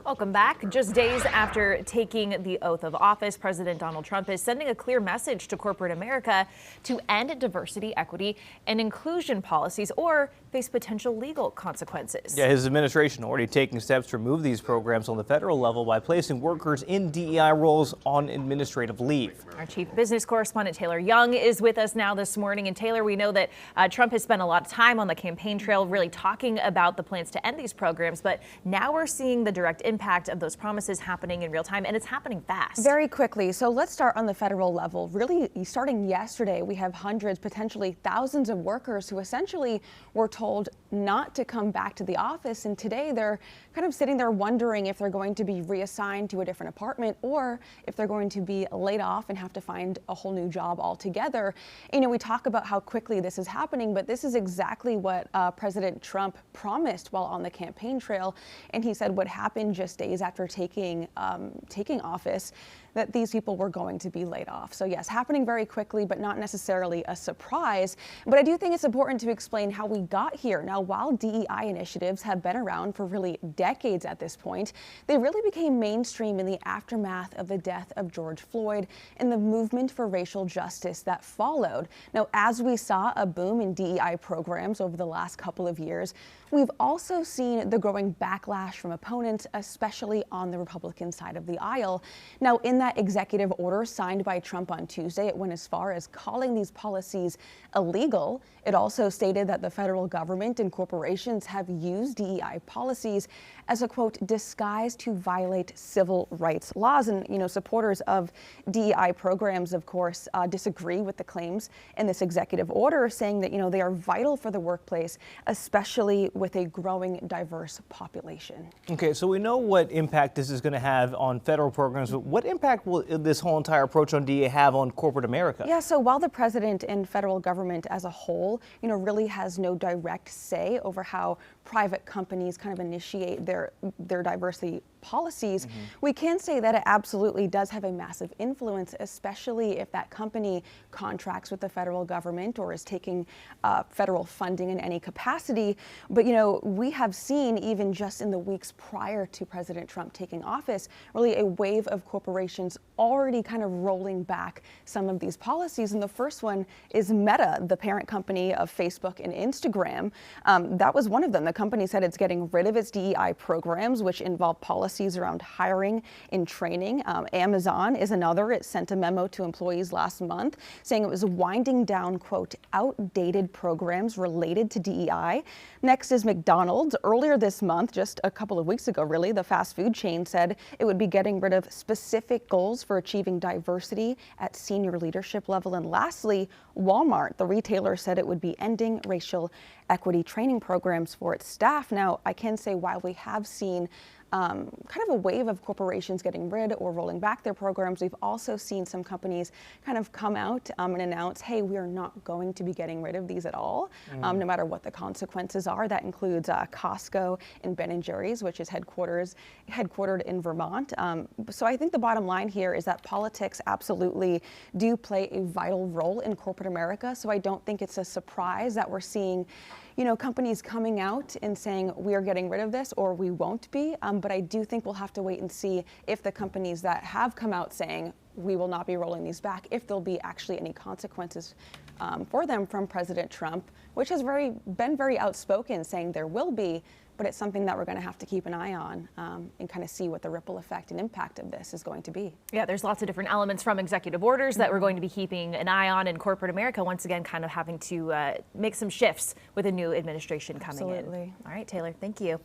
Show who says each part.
Speaker 1: Welcome back. Just days after taking the oath of office, President Donald Trump is sending a clear message to corporate America to end diversity, equity, and inclusion policies or face potential legal consequences.
Speaker 2: Yeah, his administration already taking steps to remove these programs on the federal level by placing workers in DEI roles on administrative leave.
Speaker 1: Our chief business correspondent Taylor Young is with us now this morning. And Taylor, we know that Trump has spent a lot of time on the campaign trail really talking about the plans to end these programs, but now we're seeing the direct impact of those promises happening in real time, and it's happening fast.
Speaker 3: Very quickly. So let's start on the federal level. Really, starting yesterday, we have hundreds, potentially thousands of workers who essentially were told not to come back to the office. And today they're kind of sitting there wondering if they're going to be reassigned to a different apartment or if they're going to be laid off and have to find a whole new job altogether. You know, we talk about how quickly this is happening, but this is exactly what President Trump promised while on the campaign trail. And he said what happened just days after taking office, that these people were going to be laid off. So yes, happening very quickly, but not necessarily a surprise. But I do think it's important to explain how we got here. Now, while DEI initiatives have been around for really decades at this point, they really became mainstream in the aftermath of the death of George Floyd and the movement for racial justice that followed. Now, as we saw a boom in DEI programs over the last couple of years, we've also seen the growing backlash from opponents, especially on the Republican side of the aisle. Now, in that executive order signed by Trump on Tuesday, it went as far as calling these policies illegal. It also stated that the federal government and corporations have used DEI policies as a, quote, disguise to violate civil rights laws. And, you know, supporters of DEI programs, of course, disagree with the claims in this executive order, saying that, you know, they are vital for the workplace, especially with a growing diverse population.
Speaker 2: Okay, so we know what impact this is going to have on federal programs, but what impact will this whole entire approach on DEI have on corporate America?
Speaker 3: Yeah, so while the president and federal government as a whole, you know, really has no direct say over how private companies kind of initiate their diversity policies, we can say that it absolutely does have a massive influence, especially if that company contracts with the federal government or is taking federal funding in any capacity. But, you know, we have seen even just in the weeks prior to President Trump taking office, really a wave of corporations already kind of rolling back some of these policies. And the first one is Meta, the parent company of Facebook and Instagram. That was one of them. The company said it's getting rid of its DEI programs, which involve policies around hiring and training. Amazon is another. It sent a memo to employees last month saying it was winding down, quote, outdated programs related to DEI. Next is McDonald's. Earlier this month, just a couple of weeks ago, really, the fast food chain said it would be getting rid of specific goals for achieving diversity at senior leadership level. And lastly, Walmart, the retailer, said it would be ending racial equity training programs for its staff. Now, I can say while we have seen kind of a wave of corporations getting rid or rolling back their programs, we've also seen some companies kind of come out and announce, hey, we are not going to be getting rid of these at all, no matter what the consequences are. That includes Costco and Ben & Jerry's, which is headquartered in Vermont. So I think the bottom line here is that politics absolutely do play a vital role in corporate America. So I don't think it's a surprise that we're seeing, you know, companies coming out and saying we are getting rid of this or we won't be. But I do think we'll have to wait and see if the companies that have come out saying we will not be rolling these back, if there'll be actually any consequences for them from President Trump, which has been very outspoken saying there will be, but it's something that we're going to have to keep an eye on and kind of see what the ripple effect and impact of this is going to be.
Speaker 1: Yeah, there's lots of different elements from executive orders that we're going to be keeping an eye on in corporate America, once again, kind of having to make some shifts with a new administration coming in.
Speaker 3: Absolutely.
Speaker 1: All right, Taylor, thank you.